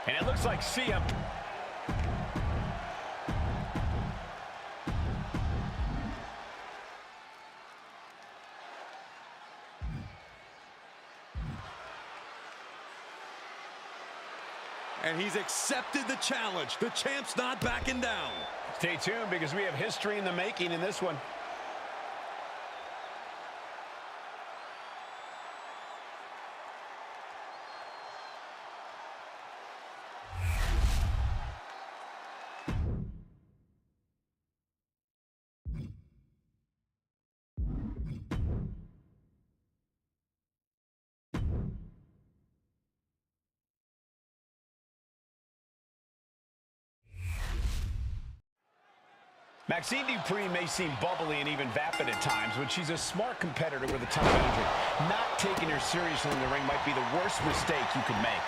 And it looks like Sia. And he's accepted the challenge. The champ's not backing down. Stay tuned because we have history in the making in this one. Maxine Dupree may seem bubbly and even vapid at times, but she's a smart competitor with a ton of energy. Not taking her seriously in the ring might be the worst mistake you could make.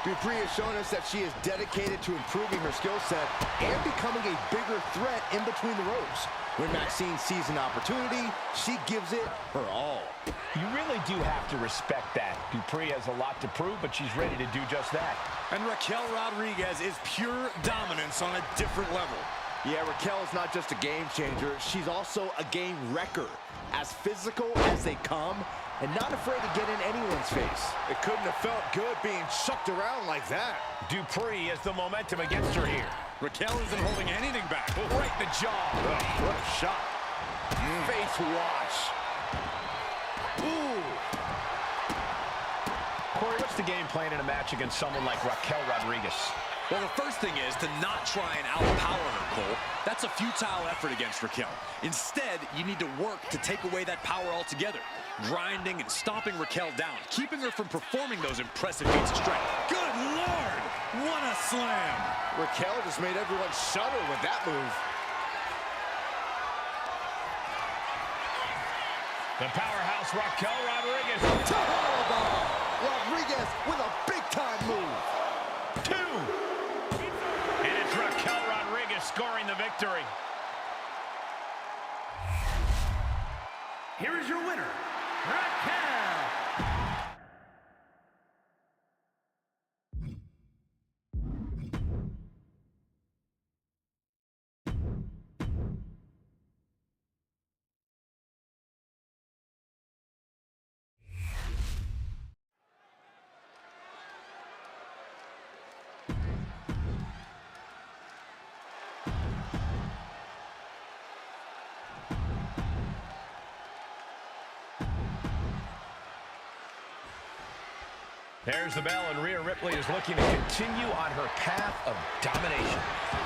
Dupree has shown us that she is dedicated to improving her skill set and becoming a bigger threat in between the ropes. When Maxine sees an opportunity, she gives it her all. You really do have to respect that. Dupree has a lot to prove, but she's ready to do just that. And Raquel Rodriguez is pure dominance on a different level. Yeah, Raquel is not just a game changer, she's also a game wrecker. As physical as they come, and not afraid to get in anyone's face. It couldn't have felt good being chucked around like that. Dupree has the momentum against her here. Raquel isn't holding anything back. Right in the jaw. What a shot. Face wash. Ooh. Corey, what's the game plan in a match against someone like Raquel Rodriguez? Well, the first thing is to not try and outpower her, Cole. That's a futile effort against Raquel. Instead, you need to work to take away that power altogether. Grinding and stomping Raquel down, keeping her from performing those impressive feats of strength. Good Lord! What a slam! Raquel just made everyone shudder with that move. The powerhouse Raquel Rodriguez. Rodriguez with a big-time move. 2. And it's Raquel Rodriguez scoring the victory. Here is your winner, Raquel. There's the bell, and Rhea Ripley is looking to continue on her path of domination.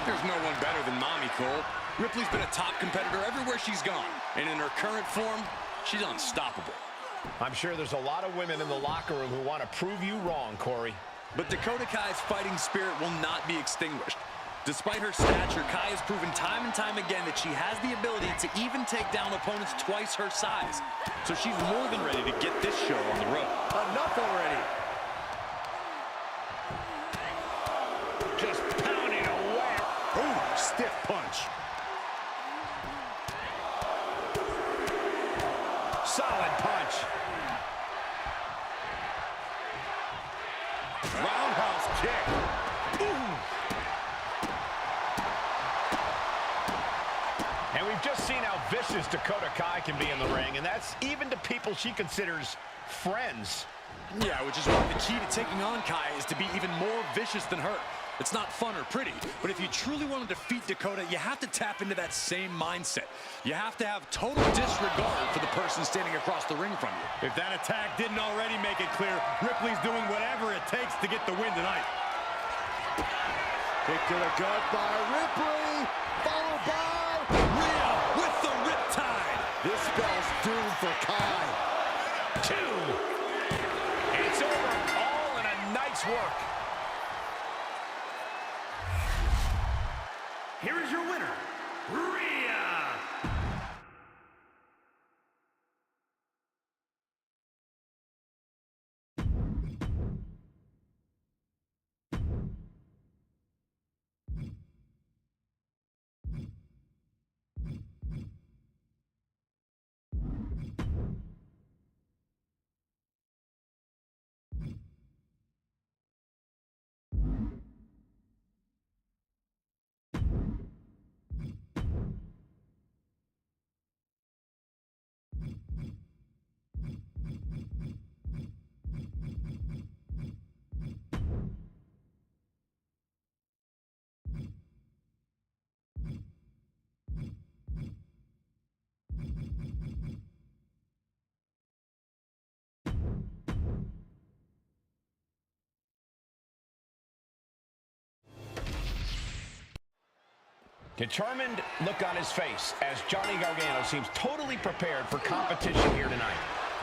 There's no one better than Mommy, Cole. Ripley's been a top competitor everywhere she's gone. And in her current form, she's unstoppable. I'm sure there's a lot of women in the locker room who want to prove you wrong, Corey. But Dakota Kai's fighting spirit will not be extinguished. Despite her stature, Kai has proven time and time again that she has the ability to even take down opponents twice her size. So she's more than ready to get this show on the road. Enough already. Just pounding away. Ooh, stiff punch. Solid punch. Roundhouse kick. Ooh. And we've just seen how vicious Dakota Kai can be in the ring, and that's even to people she considers friends. Yeah, which is why the key to taking on Kai is to be even more vicious than her. It's not fun or pretty, but if you truly want to defeat Dakota, you have to tap into that same mindset. You have to have total disregard for the person standing across the ring from you. If that attack didn't already make it clear, Ripley's doing whatever it takes to get the win tonight. Kick to the gut by Ripley, followed by Rhea with the riptide. This spell's doomed for Kai. 2. It's over, all in a night's work. Here is your winner, Rhea. Determined look on his face as Johnny Gargano seems totally prepared for competition here tonight.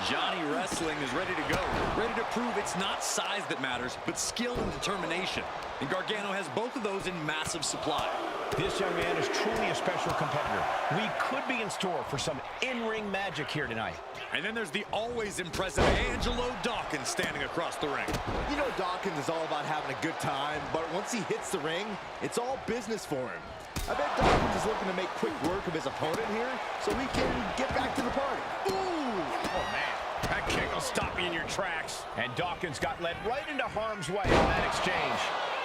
Johnny Wrestling is ready to go, ready to prove it's not size that matters, but skill and determination. And Gargano has both of those in massive supply. This young man is truly a special competitor. We could be in store for some in-ring magic here tonight. And then there's the always impressive Angelo Dawkins standing across the ring. You know Dawkins is all about having a good time, but once he hits the ring, it's all business for him. I bet Dawkins is looking to make quick work of his opponent here so he can get back to the party. Ooh! Oh, man. That kick will stop you in your tracks. And Dawkins got led right into harm's way in that exchange.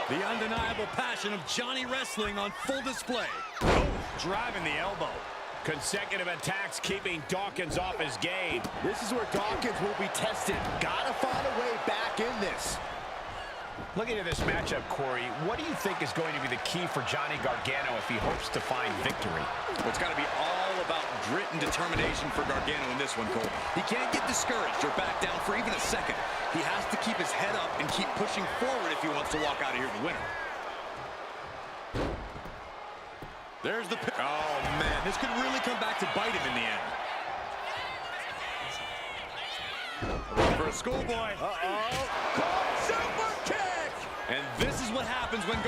The undeniable passion of Johnny Wrestling on full display. Oh, driving the elbow. Consecutive attacks keeping Dawkins off his game. This is where Dawkins will be tested. Gotta find a way back in this. Looking at this matchup, Corey, what do you think is going to be the key for Johnny Gargano if he hopes to find victory? Well, it's got to be all about grit and determination for Gargano in this one, Cole. He can't get discouraged or back down for even a second. He has to keep his head up and keep pushing forward if he wants to walk out of here the winner. There's the... Oh, man, this could really come back to bite him in the end. For a schoolboy. Caught super kick! And this is what happens when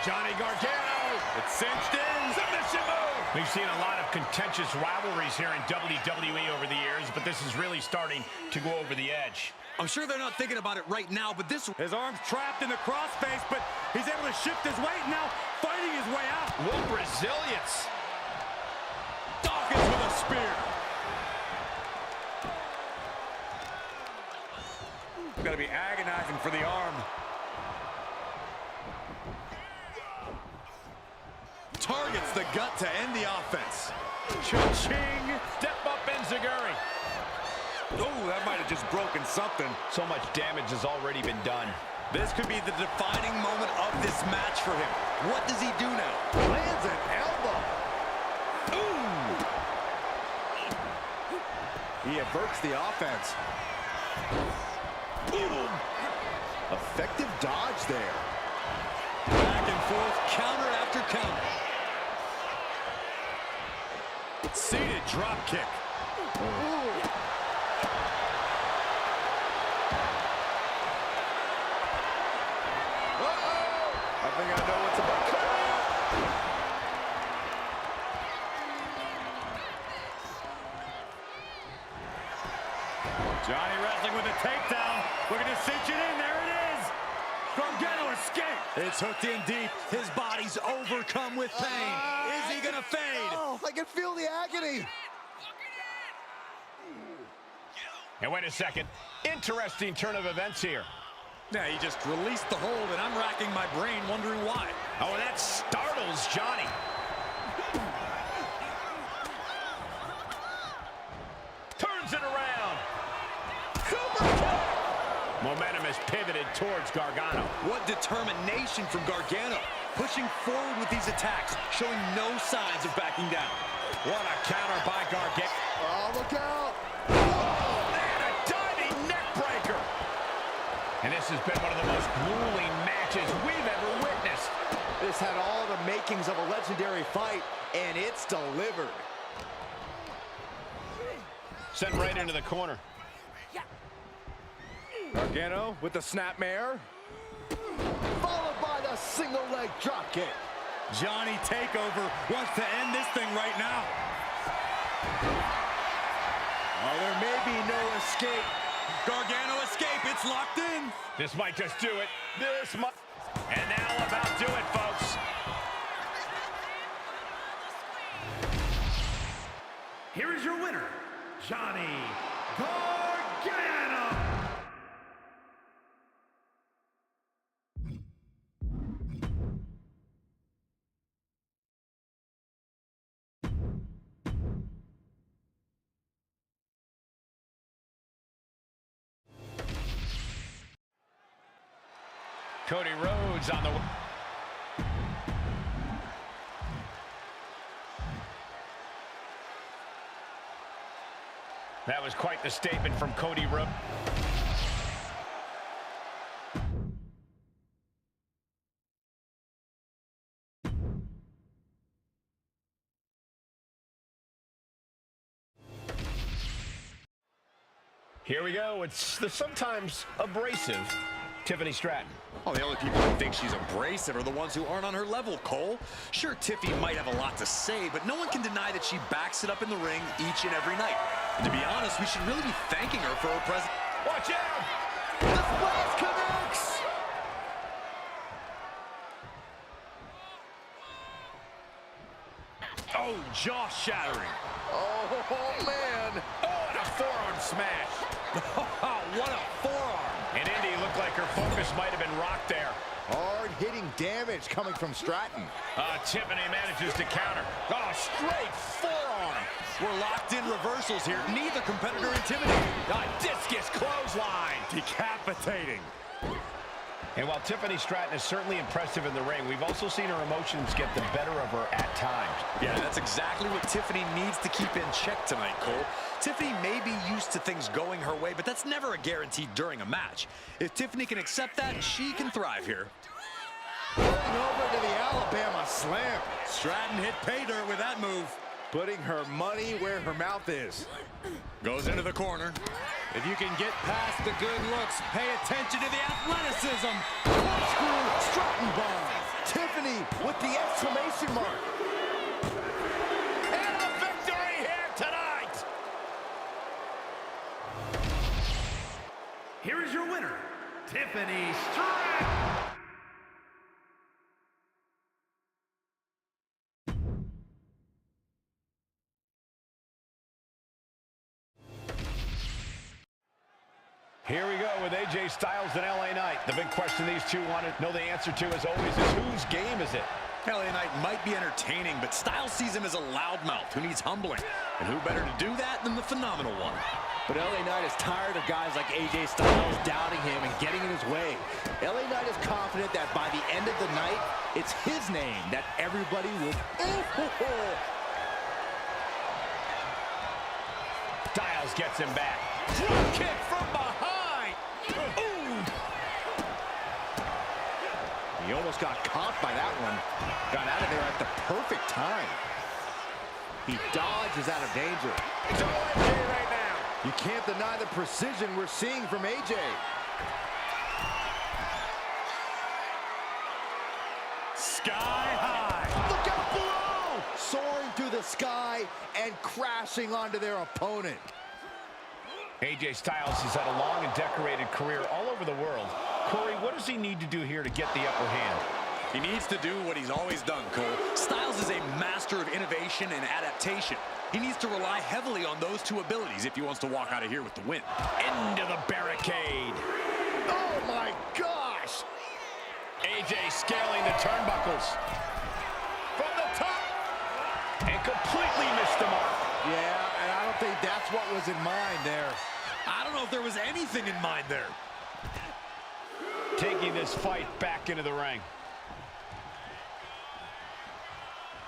Johnny Gargano! It's cinched in. Submission move! We've seen a lot of contentious rivalries here in WWE over the years, but this is really starting to go over the edge. I'm sure they're not thinking about it right now, but this... His arm's trapped in the crossface, but he's able to shift his weight, now fighting his way out. What resilience! Dawkins with a spear. Got to be agonizing for the arm. Targets the gut to end the offense. Cha-ching! Step up Enziguri. Oh, that might have just broken something. So much damage has already been done. This could be the defining moment of this match for him. What does he do now? Lands an elbow. Ooh! He averts the offense. Boom! Effective dodge there. Back and forth, counter after counter. Seated drop kick. Ooh. I think I know what's about to come. Johnny Wrestling with a takedown. Looking to cinch it in. There it is. Gargano escaped. It's hooked in deep. His body's overcome with pain. Is he gonna fade? Oh, I can feel the agony. And wait a second. Interesting turn of events here. Yeah, he just released the hold, and I'm racking my brain wondering why. Oh, and that startles Johnny. Turns it around. Super kick. Momentum is pivoted towards Gargano. What determination from Gargano. Pushing forward with these attacks, showing no signs of backing down. What a counter by Gargano. Oh, look out. Oh, man, a diving neck breaker. And this has been one of the most grueling matches we've ever witnessed. This had all the makings of a legendary fight, and it's delivered. Sent right into the corner. Gargano with the snapmare. Followed by the single leg drop kick. Johnny Takeover wants to end this thing right now. Oh, there may be no escape. Gargano escape, it's locked in. This might just do it. This might. And that'll about do it, folks. Here is your winner, Johnny Gargano. Cody Rhodes on the... That was quite the statement from Cody Rhodes. Here we go. It's the sometimes abrasive Tiffany Stratton. Oh, the only people who think she's abrasive are the ones who aren't on her level, Cole. Sure, Tiffy might have a lot to say, but no one can deny that she backs it up in the ring each and every night. And to be honest, we should really be thanking her for her presence. Watch out! The splash connects! Oh, jaw-shattering. Oh, man. Oh, and a forearm smash. What a forearm. And Indy looked like her focus might have been rocked there. Hard-hitting damage coming from Stratton. Tiffany manages to counter. Oh, straight forearm. We're locked in reversals here. Neither competitor intimidated. Discus clothesline. Decapitating. And while Tiffany Stratton is certainly impressive in the ring, we've also seen her emotions get the better of her at times. Yeah, that's exactly what Tiffany needs to keep in check tonight, Cole. Tiffany may be used to things going her way, but that's never a guarantee during a match. If Tiffany can accept that, she can thrive here. Going over to the Alabama slam. Stratton hit pay dirt with that move. Putting her money where her mouth is. Goes into the corner. If you can get past the good looks, pay attention to the athleticism. Corkscrew Stratton bomb. Tiffany with the exclamation mark. And a victory here tonight. Here is your winner, Tiffany Stratton. Here we go with AJ Styles and LA Knight. The big question these two want to know the answer to, as always, is whose game is it? LA Knight might be entertaining, but Styles sees him as a loudmouth who needs humbling. And who better to do that than the phenomenal one? But LA Knight is tired of guys like AJ Styles doubting him and getting in his way. LA Knight is confident that by the end of the night, it's his name that everybody will... Styles gets him back. Drop kick from behind. Ooh. He almost got caught by that one. Got out of there at the perfect time. He dodges out of danger. It's all AJ right now. You can't deny the precision we're seeing from AJ. Sky high. Look out below! Soaring through the sky and crashing onto their opponent. AJ Styles has had a long and decorated career all over the world. Corey, what does he need to do here to get the upper hand? He needs to do what he's always done, Cole. Styles is a master of innovation and adaptation. He needs to rely heavily on those two abilities if he wants to walk out of here with the win. Into the barricade. Oh my gosh! AJ scaling the turnbuckles. From the top. And completely missed the mark. Yeah, and I don't think that's what was in mind there. I don't know if there was anything in mind there. Taking this fight back into the ring.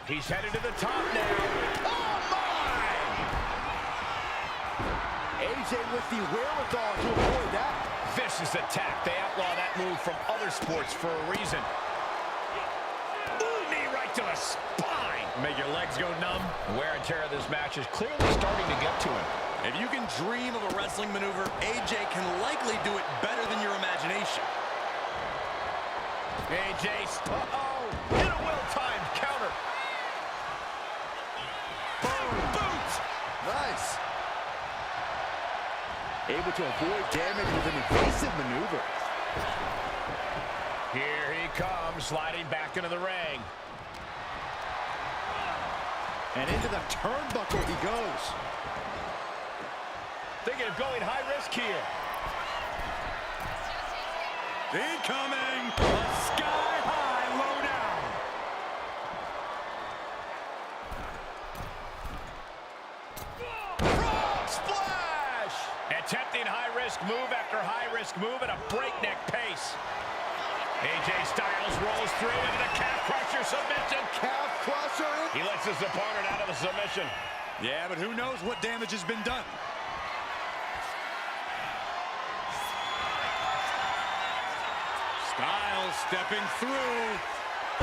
He's headed to the top now. Oh, my! AJ with the wherewithal to avoid that. Vicious attack. They outlaw that move from other sports for a reason. Ooh, knee right to the spine. Make your legs go numb. Wear and tear of this match is clearly starting to get to him. If you can dream of a wrestling maneuver, AJ can likely do it better than your imagination. AJ, hit a well-timed counter. Boot! Nice. Able to avoid damage with an evasive maneuver. Here he comes, sliding back into the ring. And into the turnbuckle he goes. Thinking of going high risk here. Incoming! A sky-high lowdown! Frog splash! Attempting high-risk move after high-risk move at a breakneck pace. AJ Styles rolls through into the calf crusher submission. Calf crusher. He lets his opponent out of the submission. Yeah, but who knows what damage has been done. Styles stepping through.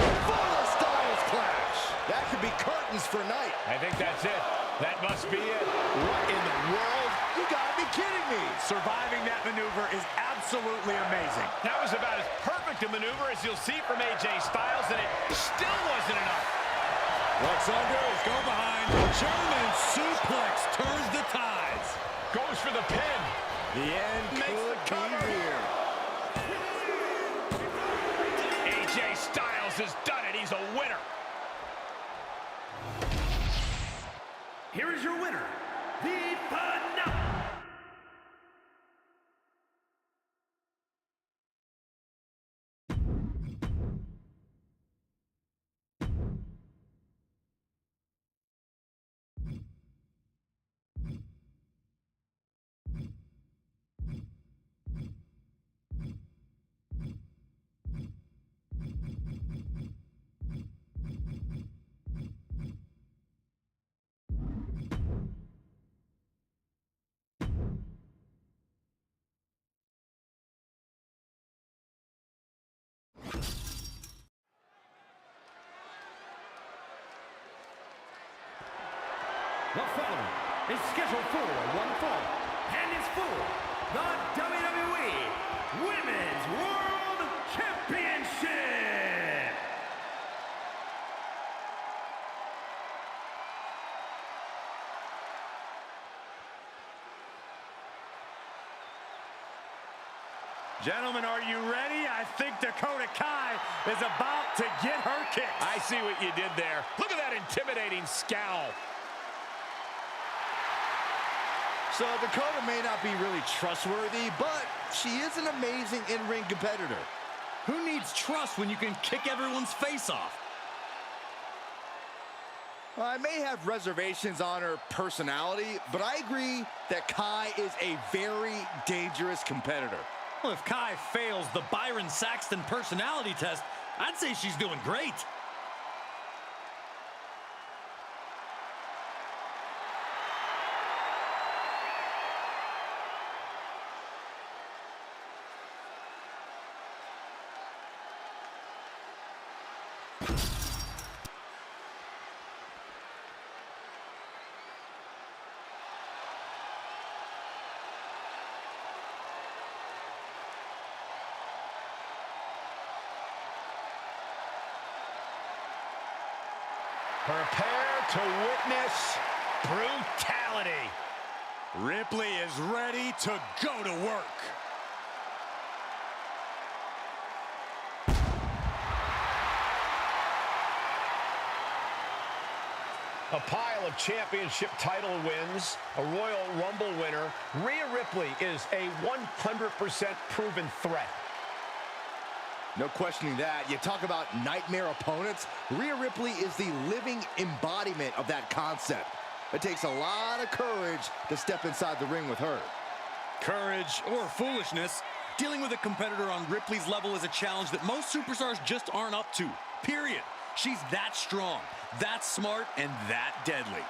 Full Styles clash. That could be curtains for night. I think that's it. That must be it. What in the world? You gotta be kidding me. Surviving that maneuver is absolutely amazing. That was about as perfect a maneuver as you'll see from AJ Styles, and it still wasn't enough. What's under is go behind. German suplex turns the tides. Goes for the pin. The end Makes could the be here. AJ Styles has done it. He's a winner. Here is your winner, the phenomenal. The following is scheduled for one fall and is for the WWE Women's World Championship. Gentlemen, are you ready? I think Dakota Kai is about to get her kicks. I see what you did there. Look at that intimidating scowl. So Dakota may not be really trustworthy, but she is an amazing in-ring competitor. Who needs trust when you can kick everyone's face off? I may have reservations on her personality, but I agree that Kai is a very dangerous competitor. Well, if Kai fails the Byron Saxton personality test, I'd say she's doing great. Prepare to witness brutality. Ripley is ready to go to work. A pile of championship title wins, a Royal Rumble winner. Rhea Ripley is a 100% proven threat. No questioning that. You talk about nightmare opponents. Rhea Ripley is the living embodiment of that concept. It takes a lot of courage to step inside the ring with her. Courage or foolishness, dealing with a competitor on Ripley's level is a challenge that most superstars just aren't up to. Period. She's that strong, that smart, and that deadly.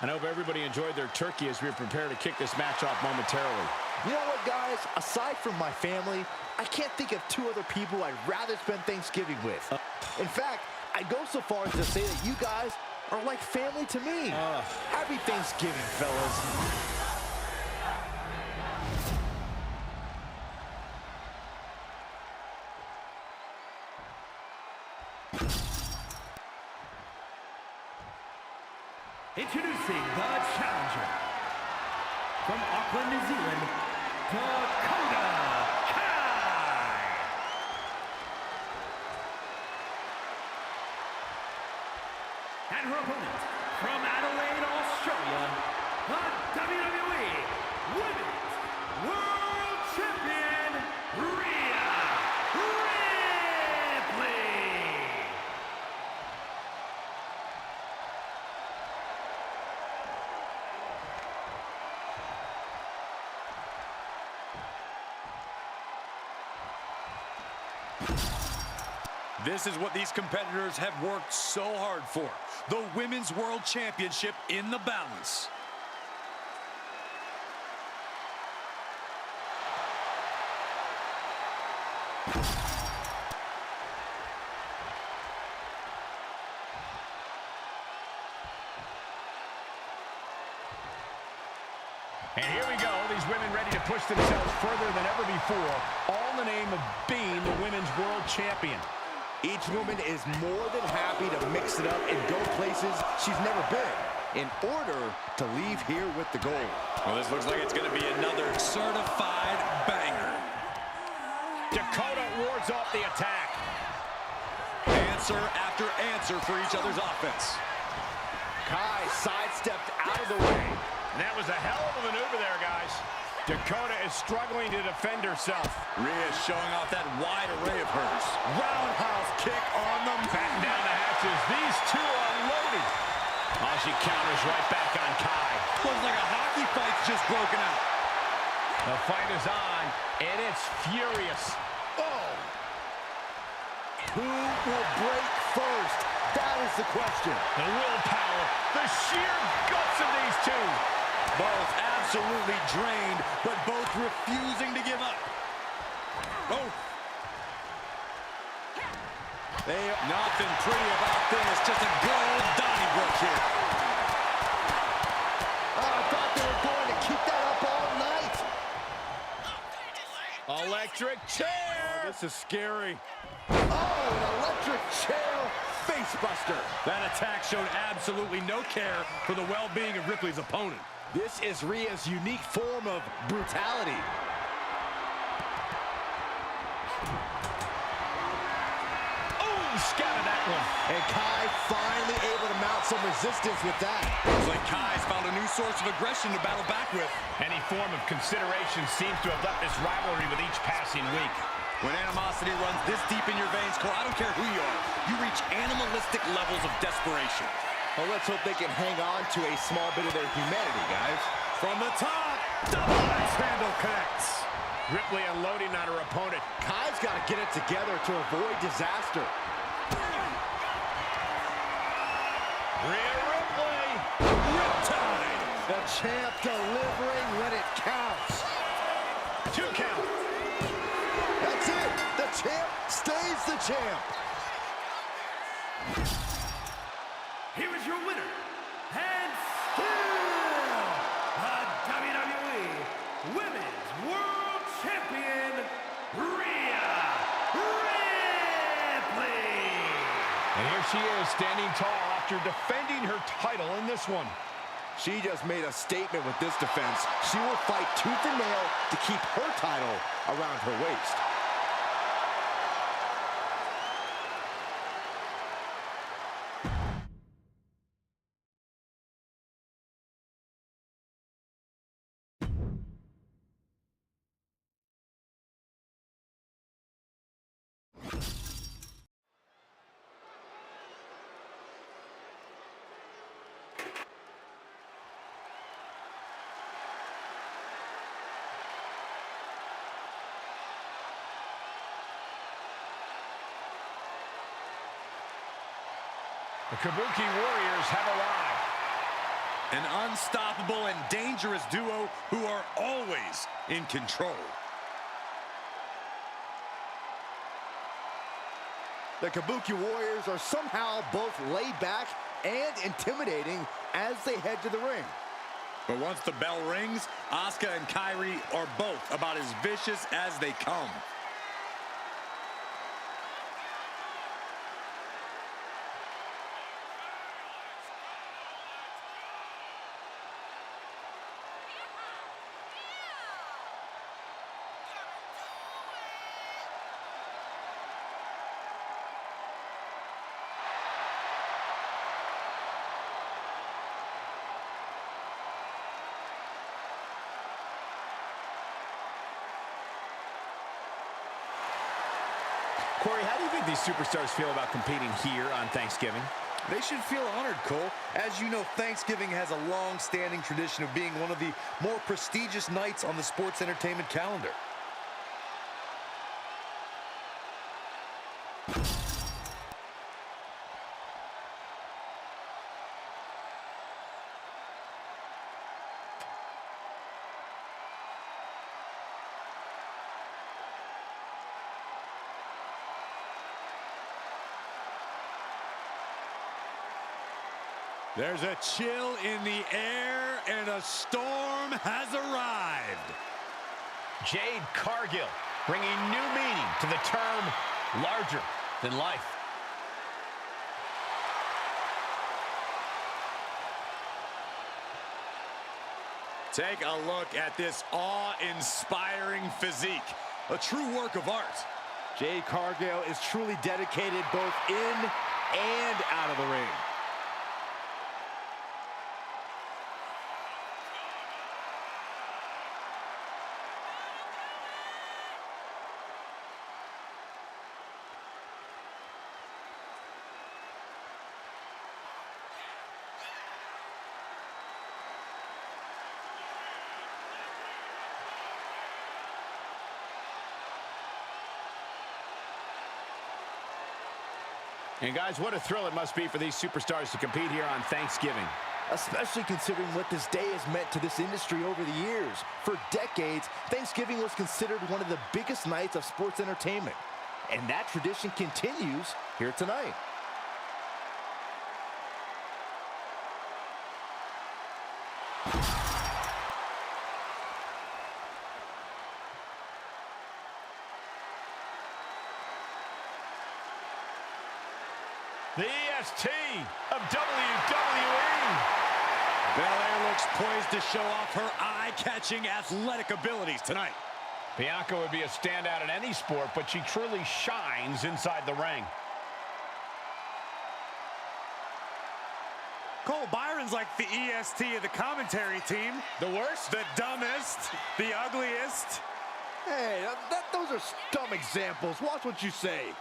I hope everybody enjoyed their turkey as we prepare to kick this match off momentarily. You know what, guys? Aside from my family, I can't think of two other people I'd rather spend Thanksgiving with. In fact, I'd go so far as to say that you guys are like family to me. Happy Thanksgiving, fellas. Introducing the challenger from Auckland, New Zealand, Dakota Kai. And her opponent from Adelaide, Australia, the WWE Women's World Champion, This is what these competitors have worked so hard for. The Women's World Championship in the balance. And here we go, these women ready to push themselves further than ever before, all in the name of being the Women's World Champion. Each woman is more than happy to mix it up and go places she's never been in order to leave here with the gold. Well, this looks like it's going to be another certified banger. Dakota wards off the attack. Answer after answer for each other's offense. Kai sidestepped out of the way. And that was a hell of a maneuver there, guys. Dakota is struggling to defend herself. Rhea showing off that wide array of hers. Roundhouse kick on them. Batten down the hatches. These two are loaded. Oh, she counters right back on Kai. Looks like a hockey fight's just broken out. The fight is on, and it's furious. Oh! Who will break first? That is the question. The willpower, the sheer guts of these two. Both absolutely drained, but both refusing to give up. Oh! Nothing pretty about this. Just a good old Donnybrook here. Oh, I thought they were going to keep that up all night. Electric chair. This is scary. Oh, an electric chair facebuster. That attack showed absolutely no care for the well-being of Ripley's opponent. This is Rhea's unique form of brutality. Scattered that one. And Kai finally able to mount some resistance with that. Looks like Kai's found a new source of aggression to battle back with. Any form of consideration seems to have left this rivalry with each passing week. When animosity runs this deep in your veins, Cole, I don't care who you are, you reach animalistic levels of desperation. Well, let's hope they can hang on to a small bit of their humanity, guys. From the top, double axe handle connects. Ripley unloading on her opponent. Kai's got to get it together to avoid disaster. Rhea Ripley. Riptide. The champ delivering when it counts. 2 count. That's it. The champ stays the champ. Here is your winner, and still the WWE Women's World Champion, Rhea Ripley. And here she is standing tall after defending her title in this one. She just made a statement with this defense. She will fight tooth and nail to keep her title around her waist. The Kabuki Warriors have arrived. An unstoppable and dangerous duo who are always in control. The Kabuki Warriors are somehow both laid back and intimidating as they head to the ring. But once the bell rings, Asuka and Kairi are both about as vicious as they come. Corey, how do you think these superstars feel about competing here on Thanksgiving? They should feel honored, Cole. As you know, Thanksgiving has a long-standing tradition of being one of the more prestigious nights on the sports entertainment calendar. There's a chill in the air, and a storm has arrived. Jade Cargill bringing new meaning to the term larger than life. Take a look at this awe-inspiring physique. A true work of art. Jade Cargill is truly dedicated both in and out of the ring. And guys, what a thrill it must be for these superstars to compete here on Thanksgiving. Especially considering what this day has meant to this industry over the years. For decades, Thanksgiving was considered one of the biggest nights of sports entertainment. And that tradition continues here tonight. The EST of WWE. Belair looks poised to show off her eye-catching athletic abilities tonight. Bianca would be a standout in any sport, but she truly shines inside the ring. Cole, Byron's like the EST of the commentary team. The worst? The dumbest, the ugliest. Hey, those are dumb examples. Watch what you say.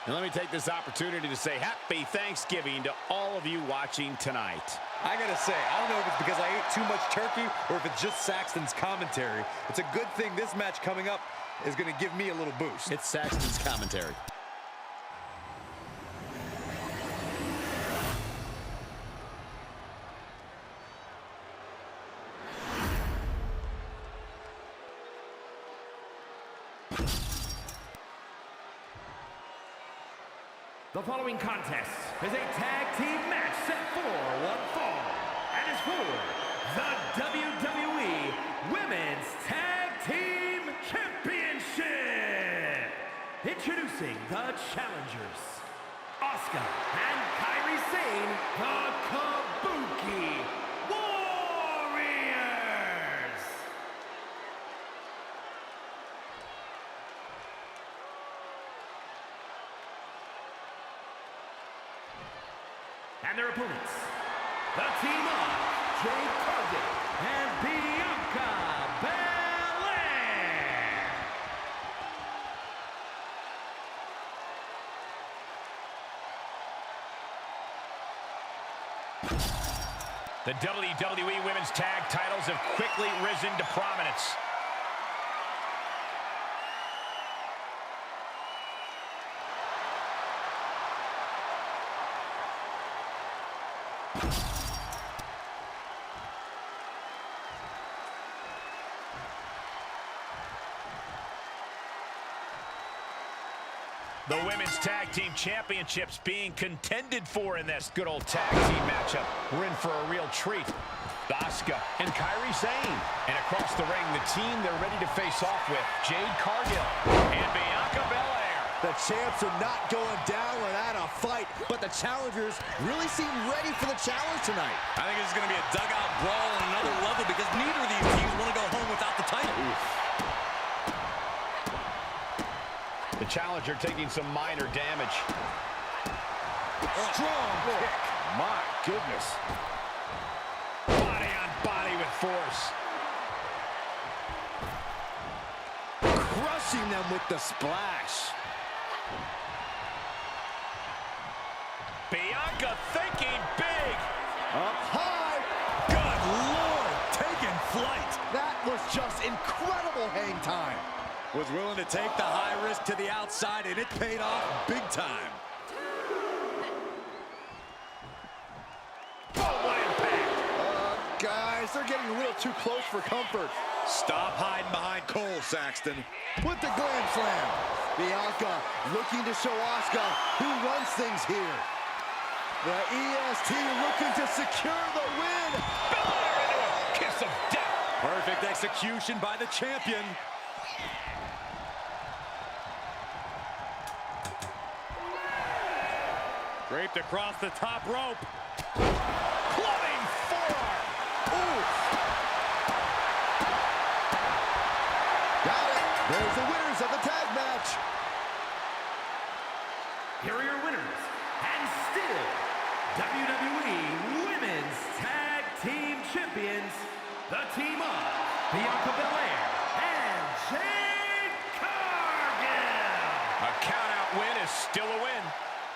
And let me take this opportunity to say happy Thanksgiving to all of you watching tonight. I gotta say, I don't know if it's because I ate too much turkey or if it's just Saxton's commentary. It's a good thing this match coming up is gonna give me a little boost. It's Saxton's commentary. The following contest is a tag team match set for one fall and is for the WWE Women's Tag Team Championship. Introducing the challengers, Asuka and Kairi Sane, the Kabuki Warriors. And their opponents, the team of Jade Cargill and Bianca Belair. The WWE Women's Tag titles have quickly risen to prominence. The Women's Tag Team Championships being contended for in this good old tag team matchup. We're in for a real treat. Asuka and Kairi Sane. And across the ring, the team they're ready to face off with, Jade Cargill and Bianca Belair. The champs are not going down without a fight, but the challengers really seem ready for the challenge tonight. I think this is going to be a dugout brawl on another level because neither of these teams want to go home without the title. The challenger taking some minor damage. Strong kick. My goodness. Body on body with force. Crushing them with the splash. Bianca thinking big. Up high. Good Lord, taking flight. That was just incredible hang time. Was willing to take the high risk to the outside, and it paid off big time. Oh, what impact. Guys, guys, they're getting a little too close for comfort. Stop hiding behind Cole, Saxton. With the glam slam. Bianca looking to show Asuka who runs things here. The EST looking to secure the win. Into a kiss of death. Perfect execution by the champion. Draped across the top rope. Clubbing forearm. Ooh. Got it. There's the winners of the tag match. Here are your winners, and still WWE Women's Tag Team Champions, the team of Bianca Belair and Jade Cargill. A count-out win is still a win.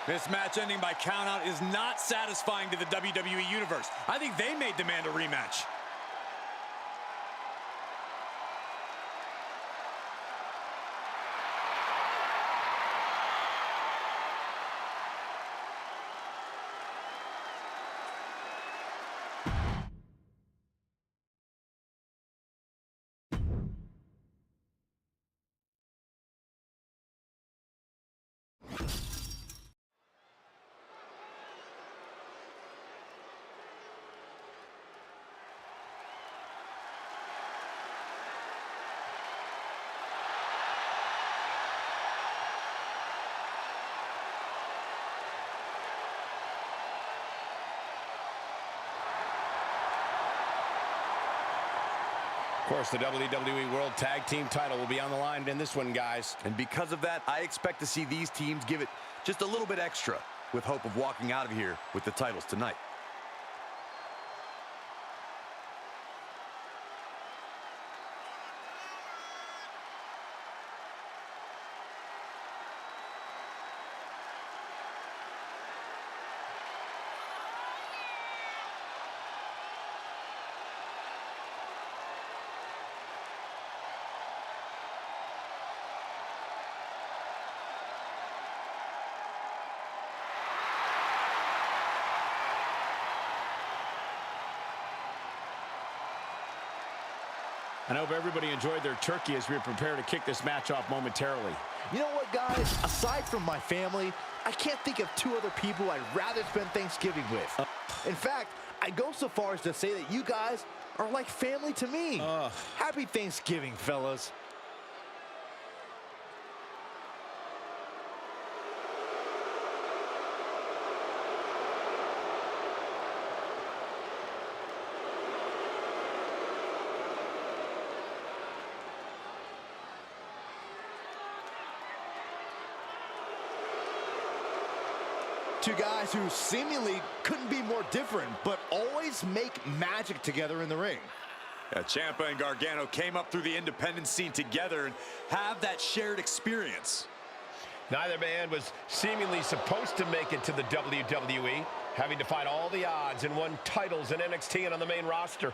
This match ending by countout is not satisfying to the WWE Universe. I think they may demand a rematch. Of course, the WWE World Tag Team title will be on the line in this one, guys. And because of that, I expect to see these teams give it just a little bit extra with hope of walking out of here with the titles tonight. I hope everybody enjoyed their turkey as we prepare to kick this match off momentarily. You know what, guys? Aside from my family, I can't think of two other people I'd rather spend Thanksgiving with. In fact, I'd go so far as to say that you guys are like family to me. Happy Thanksgiving, fellas. Two guys who seemingly couldn't be more different, but always make magic together in the ring. Yeah, Ciampa and Gargano came up through the independent scene together and have that shared experience. Neither man was seemingly supposed to make it to the WWE, having to fight all the odds and won titles in NXT and on the main roster.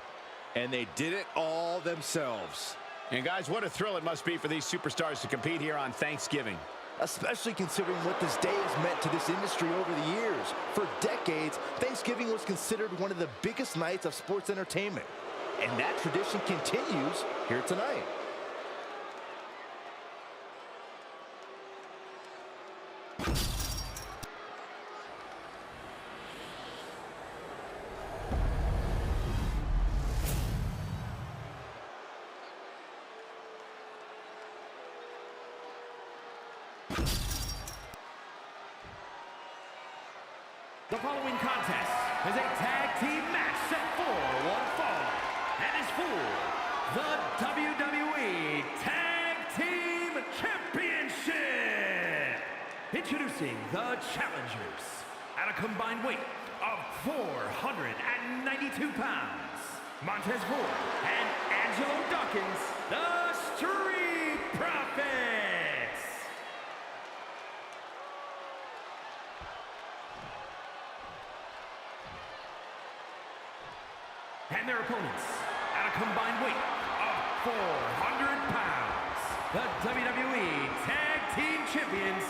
And they did it all themselves. And guys, what a thrill it must be for these superstars to compete here on Thanksgiving. Especially considering what this day has meant to this industry over the years. For decades, Thanksgiving was considered one of the biggest nights of sports entertainment. And that tradition continues here tonight. The following contest is a tag team match set for one fall and is for the WWE Tag Team Championship. Introducing the challengers at a combined weight of 492 pounds, Montez Ford and Angelo Dawkins, the Street Profits. And their opponents, at a combined weight of 400 pounds, the WWE Tag Team Champions,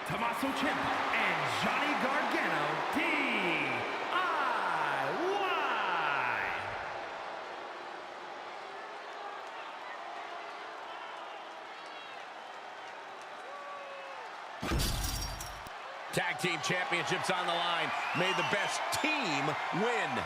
Tommaso Ciampa and Johnny Gargano, DIY. Tag team championships on the line. May the best team win.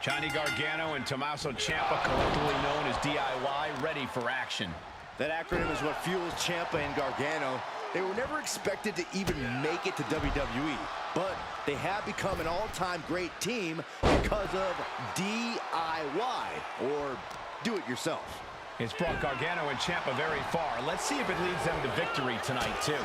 Johnny Gargano and Tommaso Ciampa, collectively known as DIY, ready for action. That acronym is what fuels Ciampa and Gargano. They were never expected to even make it to WWE, but they have become an all-time great team because of DIY, or do-it-yourself. It's brought Gargano and Ciampa very far. Let's see if it leads them to victory tonight, too.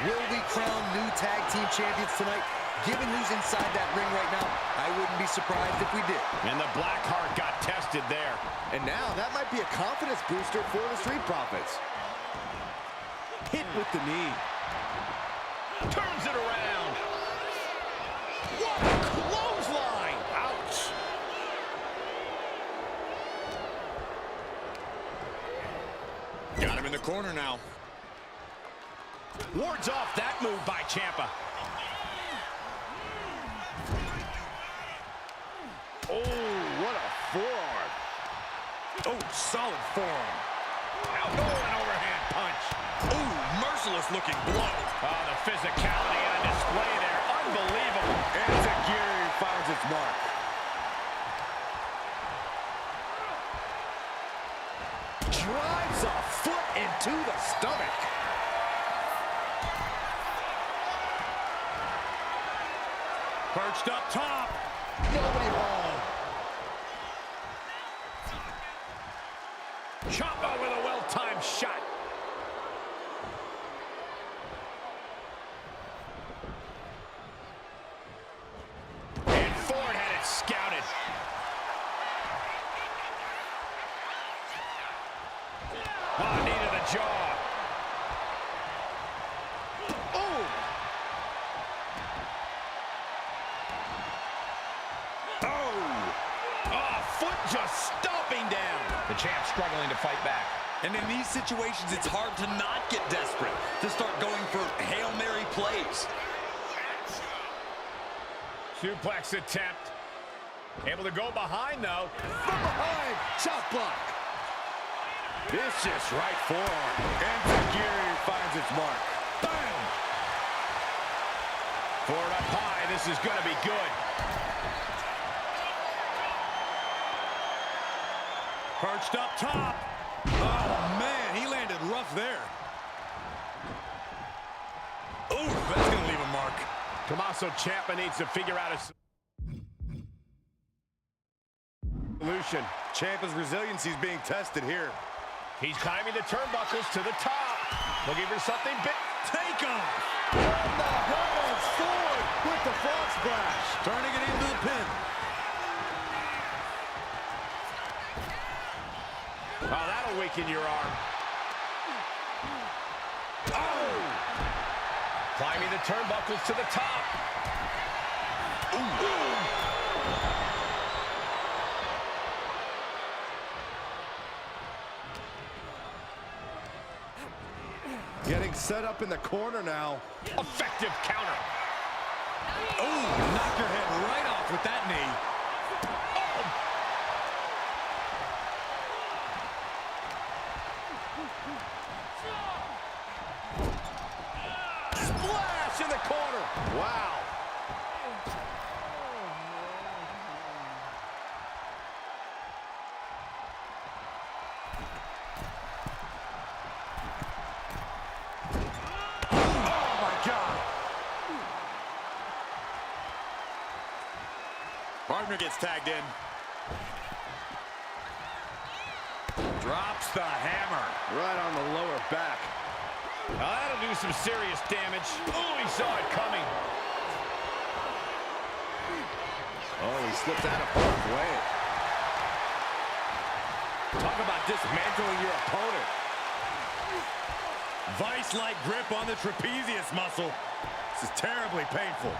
Will we crown new tag team champions tonight? Given who's inside that ring right now, I wouldn't be surprised if we did. And the Blackheart got tested there. And now that might be a confidence booster for the Street Profits. Hit with the knee. Turns it around. What a clothesline! Ouch! Got him in the corner now. Wards off that move by Ciampa. Oh, what a forearm. Oh, solid forearm. Now, an overhand punch. Ooh, merciless looking blow. Oh, the physicality on display there. Unbelievable. Enziguri finds its mark. Drives a foot into the stomach. Perched up top. Nobody home. Ciampa with a well-timed shot. And Ford had it scouted. Oh, knee to the jaw. Oh! Foot just stomping down. The champ struggling to fight back. And in these situations, it's hard to not get desperate, to start going for Hail Mary plays. Suplex attempt. Able to go behind, though. From behind, chop block. Vicious right forearm. Enziguri finds its mark. Bam! Ford up high. This is going to be good. Perched up top. Oh, man, he landed rough there. Ooh, that's going to leave a mark. Tommaso Ciampa needs to figure out a solution. Ciampa's resiliency is being tested here. He's climbing the turnbuckles to the top. Looking for something big. Take off. And the Herman's Ford with the frog splash. Turning it into the pin. Oh, that'll weaken your arm. Oh! Climbing the turnbuckles to the top. Ooh. Getting set up in the corner now. Effective counter. Ooh, knock your head right off with that knee. Splash in the corner. Wow. Oh, my God. Partner gets tagged in. Drops the hammer. Right on the lower back. That'll do some serious damage. Oh, he saw it coming. Oh, he slipped out of harm's way. Talk about dismantling your opponent. Vice-like grip on the trapezius muscle. This is terribly painful.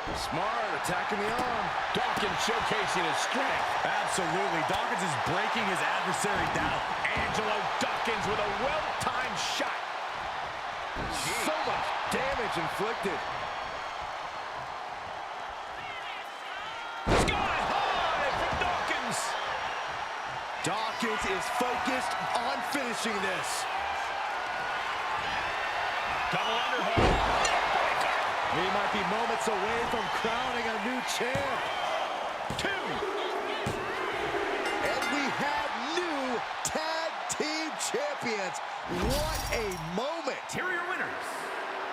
Smart, attacking the arm. Dawkins showcasing his strength. Absolutely. Dawkins is breaking his adversary down. Angelo Dawkins with a well-timed shot. So much damage inflicted. Sky high from Dawkins. Dawkins is focused on finishing this. Double underhook. He might be moments away from crowning a new champ. 2. And we have new tag team champions. What a moment. Here are your winners,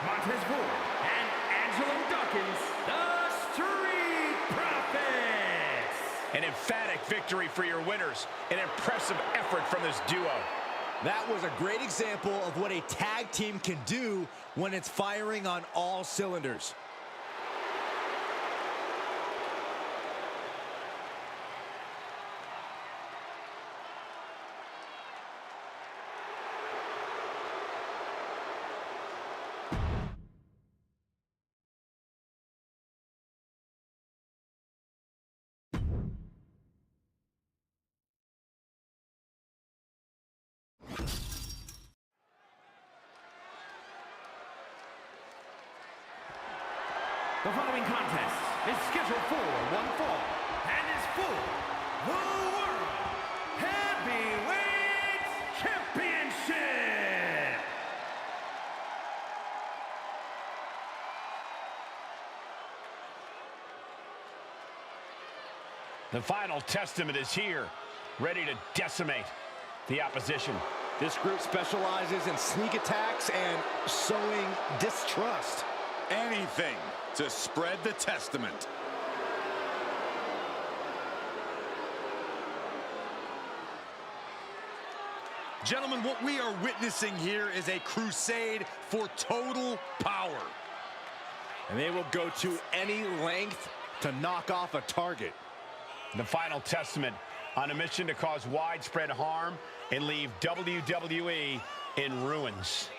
Montez Ford and Angelo Dawkins, the Street Profits. An emphatic victory for your winners. An impressive effort from this duo. That was a great example of what a tag team can do when it's firing on all cylinders. The following contest is scheduled for one fall and is for the World Heavyweight Championship. The final testament is here, ready to decimate the opposition. This group specializes in sneak attacks and sowing distrust. Anything to spread the testament. Gentlemen, what we are witnessing here is a crusade for total power. And they will go to any length to knock off a target. The final testament on a mission to cause widespread harm and leave WWE in ruins.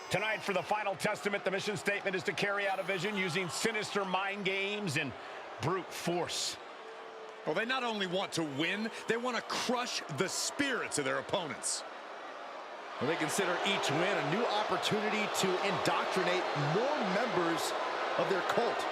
Tonight, for the final testament, the mission statement is to carry out a vision using sinister mind games and brute force. Well, they not only want to win, they want to crush the spirits of their opponents. Well, they consider each win a new opportunity to indoctrinate more members of their cult.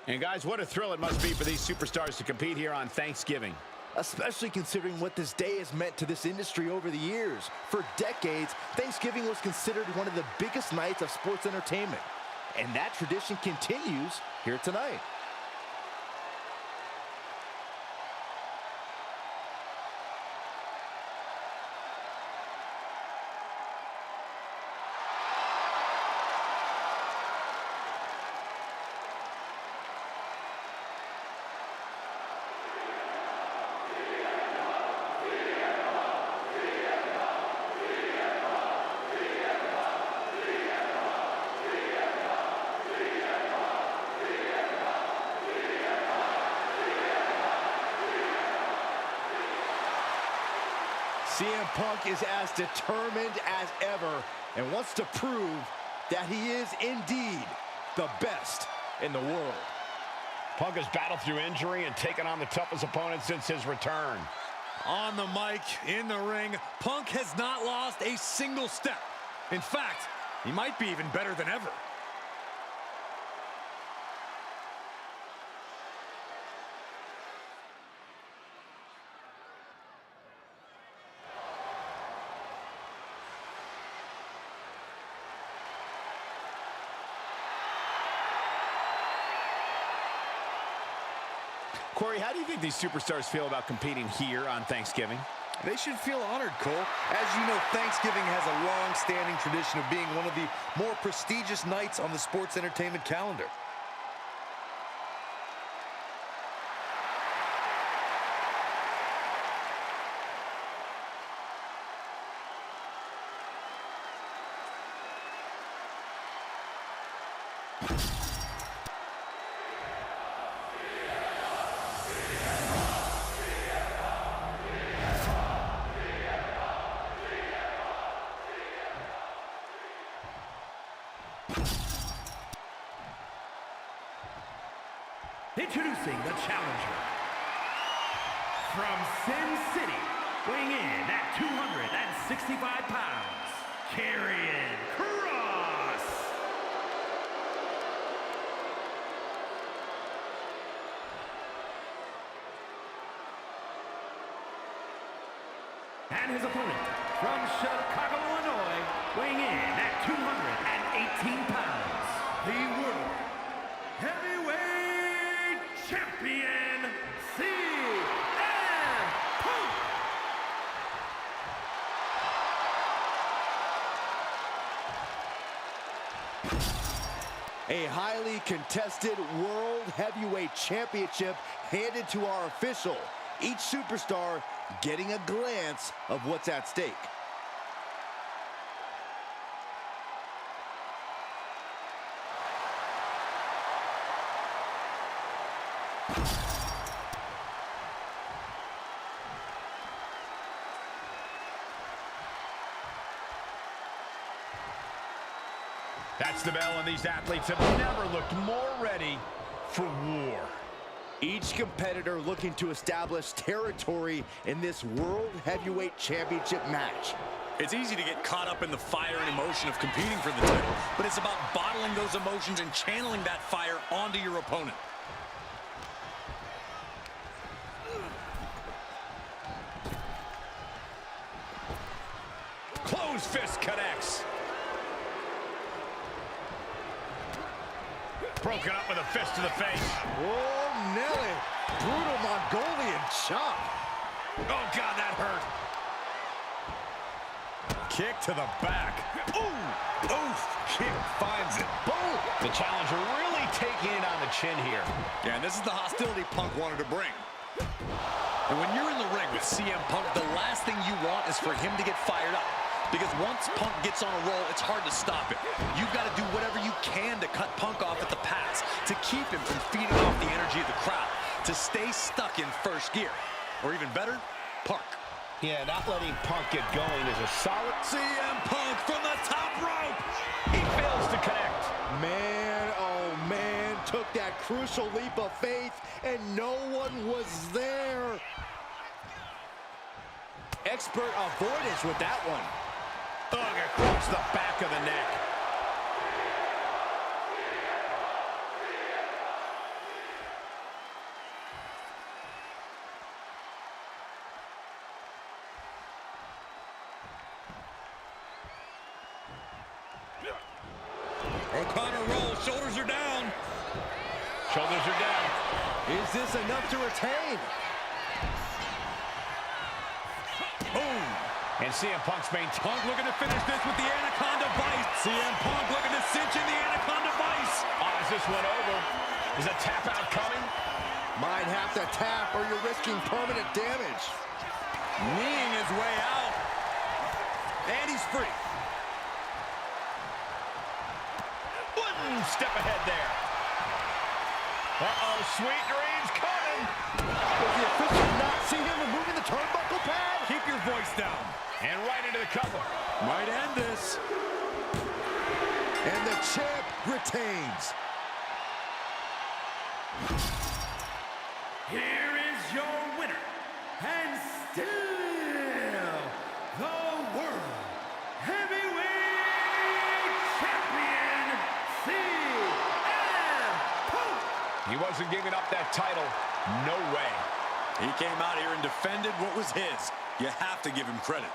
And guys, what a thrill it must be for these superstars to compete here on Thanksgiving. Especially considering what this day has meant to this industry over the years. For decades, Thanksgiving was considered one of the biggest nights of sports entertainment. And that tradition continues here tonight. CM Punk is as determined as ever and wants to prove that he is indeed the best in the world. Punk has battled through injury and taken on the toughest opponent since his return. On the mic, in the ring, Punk has not lost a single step. In fact, he might be even better than ever. Corey, how do you think these superstars feel about competing here on Thanksgiving? They should feel honored, Cole. As you know, Thanksgiving has a long-standing tradition of being one of the more prestigious nights on the sports entertainment calendar. introducing the challenger. From Sin City, weighing in at 265 pounds, Karrion Kross. And his opponent, from Chicago, Illinois, weighing in at 218 pounds, the World Heavyweight Champion, CM Punk. A highly contested World Heavyweight Championship handed to our official. Each superstar getting a glance of what's at stake. That's the bell, and these athletes have never looked more ready for war. Each competitor looking to establish territory in this World Heavyweight Championship match. It's easy to get caught up in the fire and emotion of competing for the title, but it's about bottling those emotions and channeling that fire onto your opponent. Closed fist connects. Broken up with a fist to the face. Oh, Nelly. Brutal Mongolian chop. Oh, God, that hurt. Kick to the back. Ooh! Oof! Kick finds it. Boom! The challenger really taking it on the chin here. Yeah, and this is the hostility Punk wanted to bring. And when you're in the ring with CM Punk, the last thing you want is for him to get fired up. Because once Punk gets on a roll, it's hard to stop it. You've got to do whatever you can to cut Punk off at the pass, to keep him from feeding off the energy of the crowd, to stay stuck in first gear. Or even better, park. Yeah, not letting Punk get going is a solid... CM Punk from the top rope! He fails to connect. Man, oh man, took that crucial leap of faith and no one was there. Expert avoidance with that one. Ugh, across the back of the neck. O'Connor rolls, shoulders are down. Shoulders are down. Is this enough to retain? Boom. And CM Punk's maintained. Punk looking to finish this with the Anaconda Vice. CM Punk looking to cinch in the Anaconda Vice. Oh, is this one over? Is a tap out coming? Might have to tap or you're risking permanent damage. Kneeing his way out. And he's free. One step ahead there. Uh-oh, sweet dreams coming. Does the official not see him removing the turnbuckle pad? Keep your voice down. And right into the cover. Might end this. And the champ retains. Here is your winner, and still the World Heavyweight Champion, CM Punk. He wasn't giving up that title. No way. He came out here and defended what was his. You have to give him credit.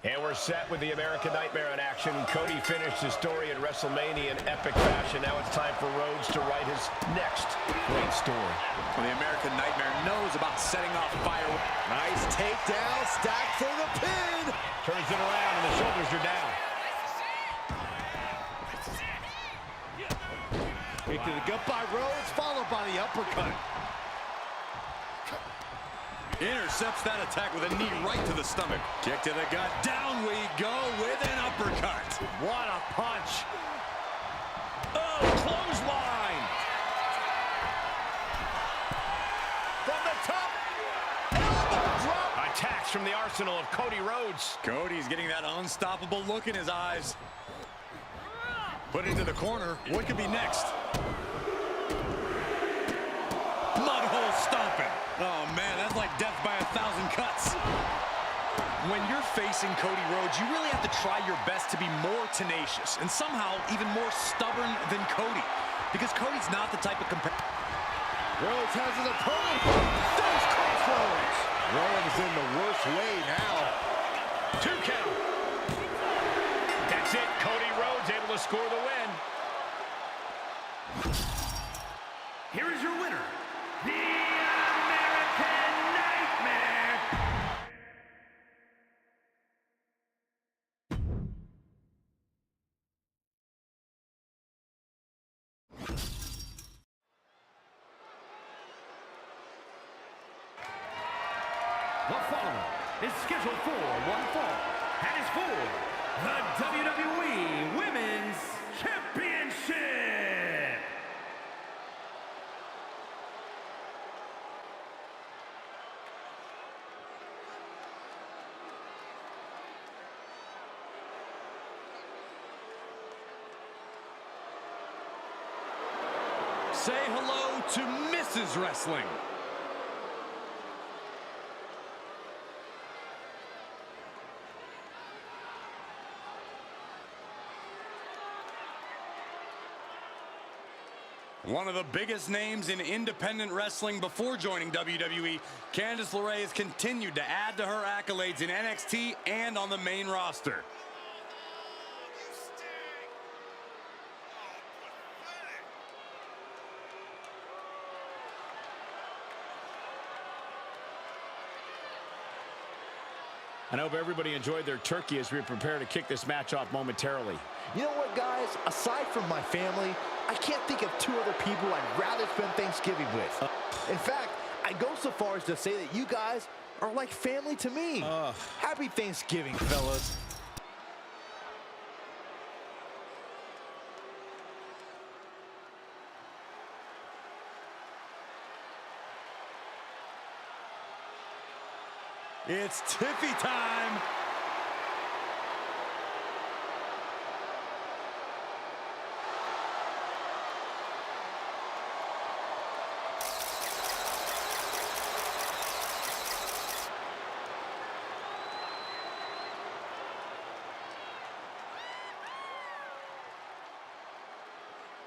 And we're set with the American Nightmare in action. Cody finished his story at WrestleMania in epic fashion. Now it's time for Rhodes to write his next great story. Well, the American Nightmare knows about setting off fireworks. Nice takedown, stacked for the pin. Turns it around and the shoulders are down. Kick to the gut by Rhodes, followed by the uppercut. Intercepts that attack with a knee right to the stomach. Kick to the gut. Down we go with an uppercut. What a punch. Oh, clothesline. From the top. Elbow drop. Attacks from the arsenal of Cody Rhodes. Cody's getting that unstoppable look in his eyes. Put into the corner. What could be next? Mudhole stomping. Oh, man, that's like death by 1,000 cuts. When you're facing Cody Rhodes, you really have to try your best to be more tenacious and somehow even more stubborn than Cody. Because Cody's not the type of competitor. Rhodes has his opponent. Those crossroads. Rollins in the worst way now. 2 count. That's it. Cody Rhodes able to score the win. Here is your winner, the American Nightmare. The following is scheduled for one fall and is for the WWE Women's Championship. Say hello to Mrs. Wrestling. One of the biggest names in independent wrestling before joining WWE, Candice LeRae has continued to add to her accolades in NXT and on the main roster. I hope everybody enjoyed their turkey as we prepare to kick this match off momentarily. You know what, guys? Aside from my family, I can't think of 2 other people I'd rather spend Thanksgiving with. In fact, I'd go so far as to say that you guys are like family to me. Happy Thanksgiving, fellas. It's Tiffy time.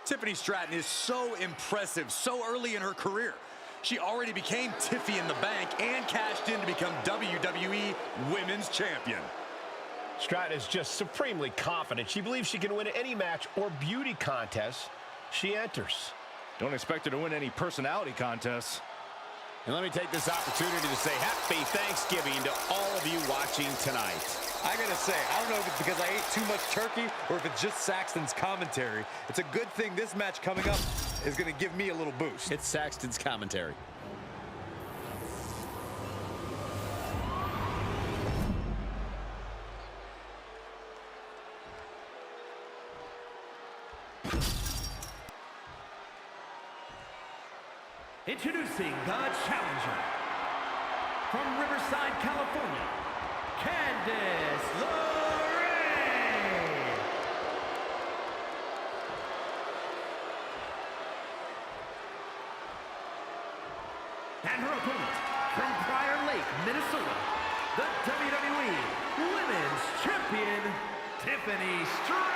Tiffany Stratton is so impressive so early in her career. She already became Tiffy in the Bank and cashed in to become WWE Women's Champion. Stratton is just supremely confident. She believes she can win any match or beauty contest she enters. Don't expect her to win any personality contests. And let me take this opportunity to say happy Thanksgiving to all of you watching tonight. I gotta say, I don't know if it's because I ate too much turkey or if it's just Saxton's commentary. It's a good thing this match coming up is gonna give me a little boost. It's Saxton's commentary. Introducing the challenger from Riverside, California, Candice LeRae. And her opponent from Prior Lake, Minnesota, the WWE Women's Champion, Tiffany Stratton.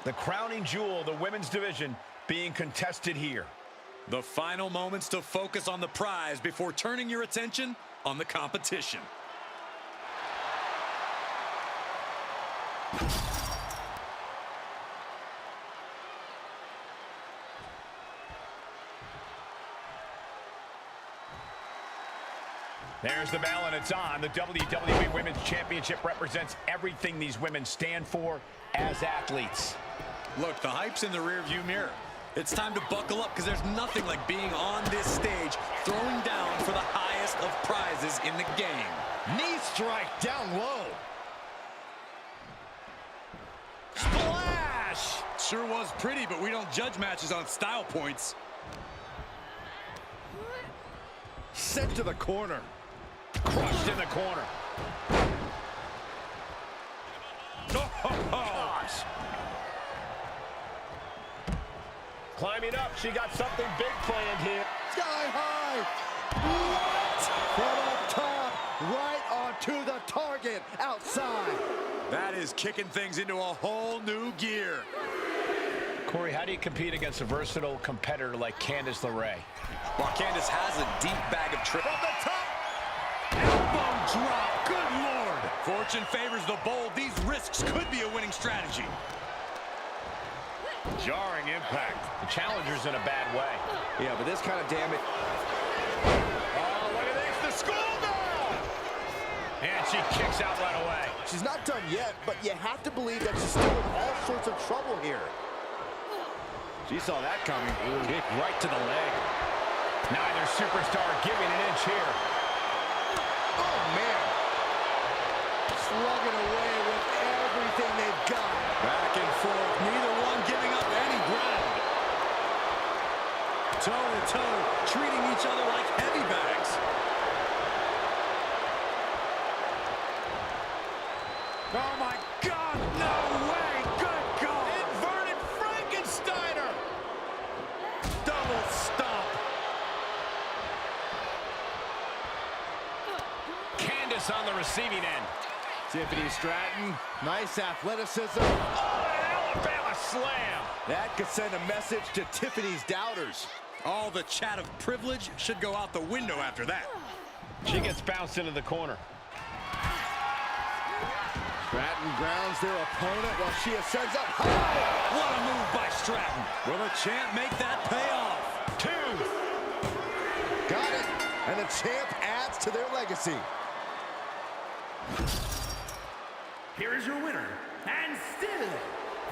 The crowning jewel of the women's division being contested here. The final moments to focus on the prize before turning your attention on the competition. There's the bell, and it's on. The WWE Women's Championship represents everything these women stand for as athletes. Look, the hype's in the rearview mirror. It's time to buckle up, because there's nothing like being on this stage, throwing down for the highest of prizes in the game. Knee strike down low. Splash! Sure was pretty, but we don't judge matches on style points. Sent to the corner. Crushed in the corner. Oh, gosh. Climbing up, she got something big planned here. Sky high. What? From up top, right onto the target outside. That is kicking things into a whole new gear. Corey, how do you compete against a versatile competitor like Candice LeRae? While Candice has a deep bag of tricks. From the top. Elbow drop, good Lord. Fortune favors the bold. These risks could be a winning strategy. Jarring impact. The challenger's in a bad way. Yeah, but this kind of damage. Oh, look at this, the schoolgirl! And she kicks out right away. She's not done yet, but you have to believe that she's still in all sorts of trouble here. She saw that coming. Kick right to the leg. Neither superstar giving an inch here. Oh, man. Slugging away with everything they've got. Back and forth, neither one giving up any ground. Toe to toe, treating each other like heavy bags. Oh my God, no way, good God. Inverted Frankensteiner. Double stomp. Candice on the receiving end. Tiffany Stratton, nice athleticism. Oh, an Alabama slam. That could send a message to Tiffany's doubters. All the chat of privilege should go out the window after that. She gets bounced into the corner. Stratton grounds their opponent while she ascends up high. What a move by Stratton. Will the champ make that pay off? 2. Got it. And the champ adds to their legacy. Here is your winner, and still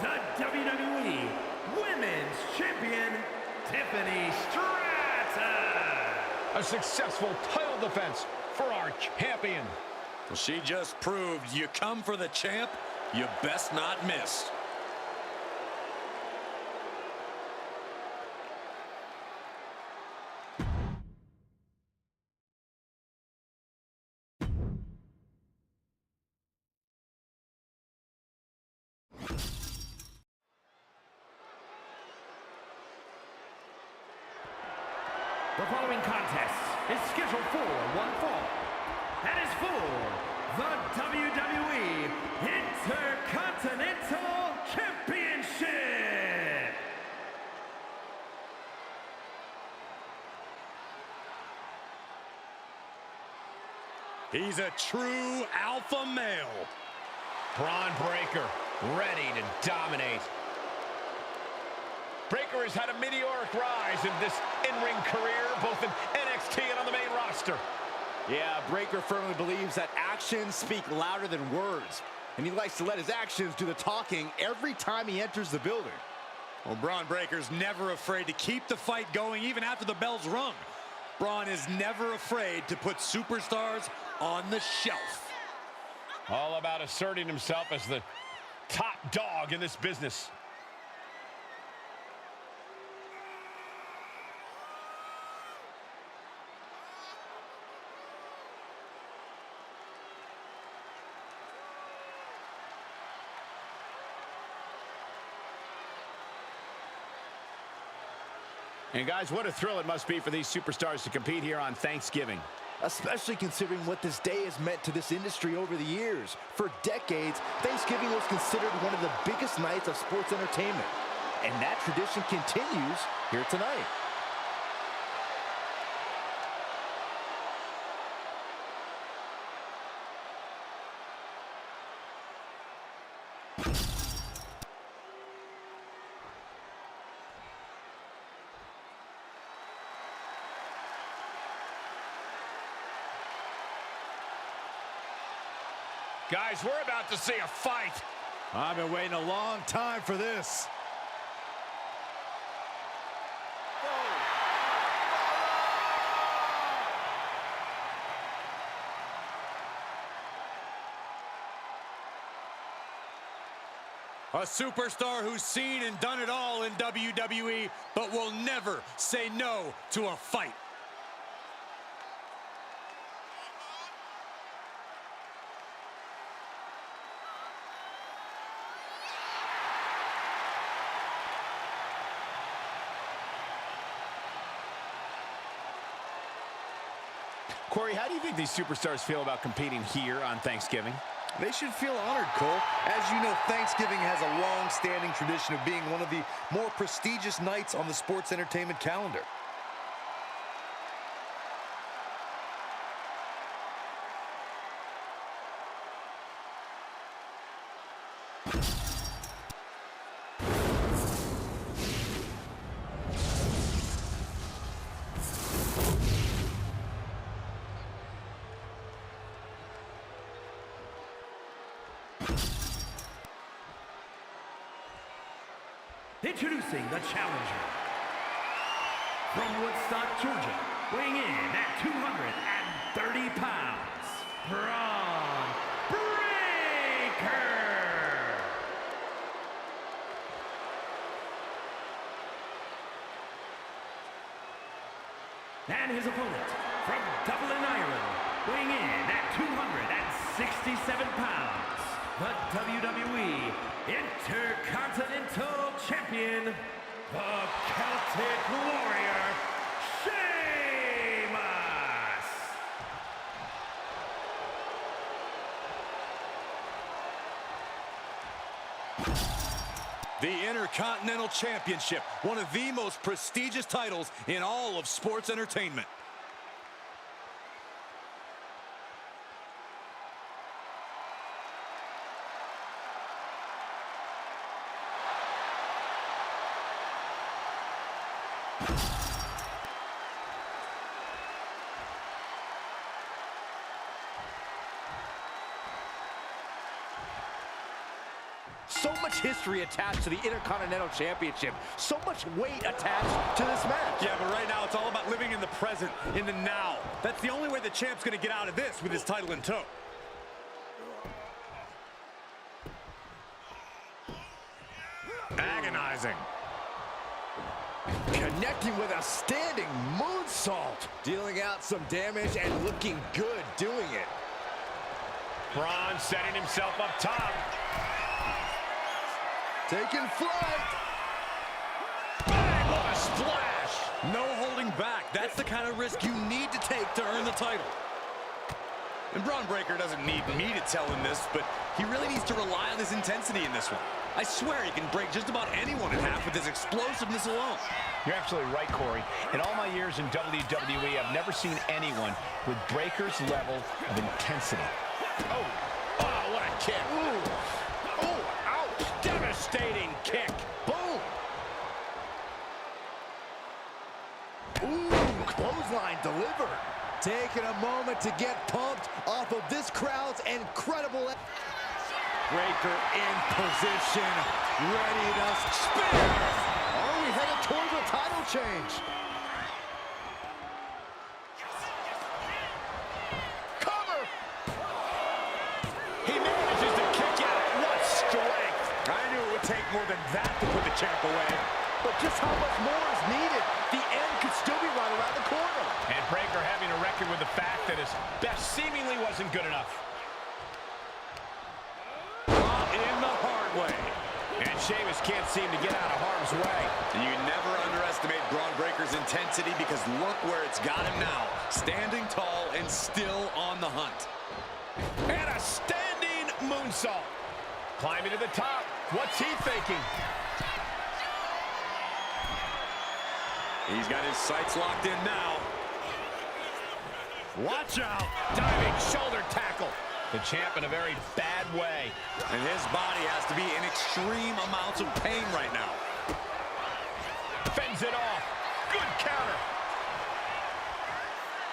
the WWE Women's Champion, Tiffany Stratton. A successful title defense for our champion. Well, she just proved you come for the champ, you best not miss. The following contest is scheduled for one fall. That is for the WWE Intercontinental Championship. He's a true alpha male. Braun Breaker, ready to dominate. Breaker has had a meteoric rise in this in-ring career, both in NXT and on the main roster. Yeah, Breaker firmly believes that actions speak louder than words. And he likes to let his actions do the talking every time he enters the building. Well, Braun Breaker's never afraid to keep the fight going even after the bell's rung. Braun is never afraid to put superstars on the shelf. All about asserting himself as the top dog in this business. And guys, what a thrill it must be for these superstars to compete here on Thanksgiving. Especially considering what this day has meant to this industry over the years. For decades, Thanksgiving was considered one of the biggest nights of sports entertainment. And that tradition continues here tonight. Guys, we're about to see a fight. I've been waiting a long time for this. A superstar who's seen and done it all in WWE, but will never say no to a fight. Corey, how do you think these superstars feel about competing here on Thanksgiving? They should feel honored, Cole. As you know, Thanksgiving has a long-standing tradition of being one of the more prestigious nights on the sports entertainment calendar. Introducing the challenger. From Woodstock, Georgia, weighing in at 230 pounds, Braun Breaker. And his opponent, from Dublin, Ireland, weighing in at 267 pounds, the WWE Intercontinental Champion, the Celtic Warrior, Sheamus! The Intercontinental Championship, one of the most prestigious titles in all of sports entertainment. So much history attached to the Intercontinental Championship. So much weight attached to this match. Yeah, but right now it's all about living in the present, in the now. That's the only way the champ's gonna get out of this with his title in tow. Agonizing. Connecting with a standing moonsault. Dealing out some damage and looking good doing it. Braun setting himself up top. Taking flight. Bang, what a splash. No holding back. That's the kind of risk you need to take to earn the title. And Braun Breaker doesn't need me to tell him this, but he really needs to rely on his intensity in this one. I swear he can break just about anyone in half with his explosiveness alone. You're absolutely right, Corey. In all my years in WWE, I've never seen anyone with Breaker's level of intensity. Oh, what a kick. Ooh. Oh, ouch. Devastating kick. Boom. Ooh, clothesline delivered. Taking a moment to get pumped off of this crowd's incredible... Breaker in position, ready to spin. Are we headed towards a title change? Cover! He manages to kick out. What strength. I knew it would take more than that to put the champ away. But just how much more is needed? The end could still be right around the corner. And Breaker having to reckon with the fact that his best seemingly wasn't good enough. In the hard way. And Sheamus can't seem to get out of harm's way. You never underestimate Braun Breaker's intensity because look where it's got him now. Standing tall and still on the hunt. And a standing moonsault. Climbing to the top. What's he thinking? He's got his sights locked in now. Watch out. Diving shoulder tackle. The champ in a very bad way. And his body has to be in extreme amounts of pain right now. Fends it off. Good counter.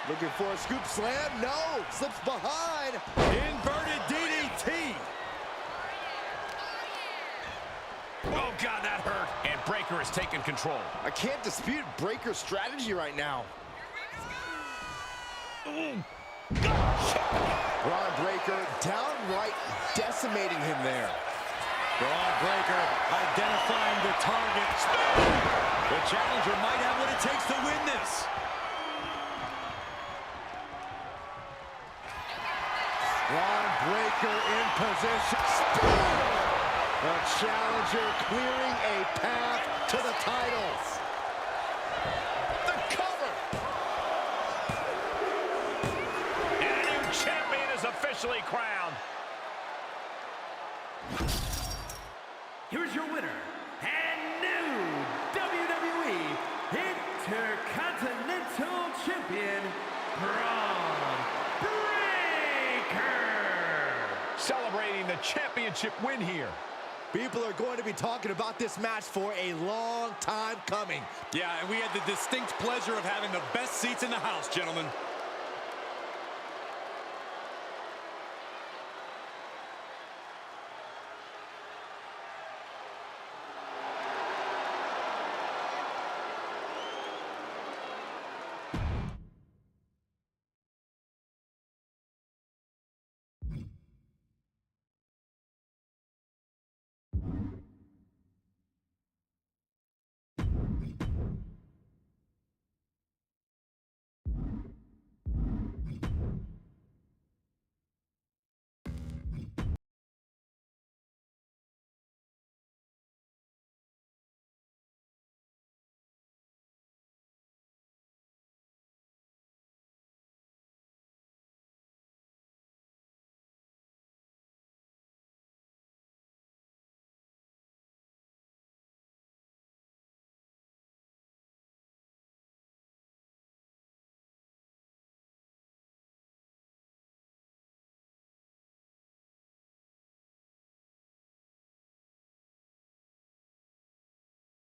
Looking for a scoop slam? No. Slips behind. Inverted DDT. that hurt. And Breakker is taking control. I can't dispute Breakker's strategy right now. Braun Breakker downright decimating him there. Braun Breakker identifying the target. The challenger might have what it takes to win this. Braun Breakker in position. The challenger clearing a path to the titles. The cover. And a new champion is officially crowned. Here's your winner and new WWE Intercontinental Champion, Braun Breakker. Celebrating the championship win here. People are going to be talking about this match for a long time coming. Yeah, and we had the distinct pleasure of having the best seats in the house, gentlemen.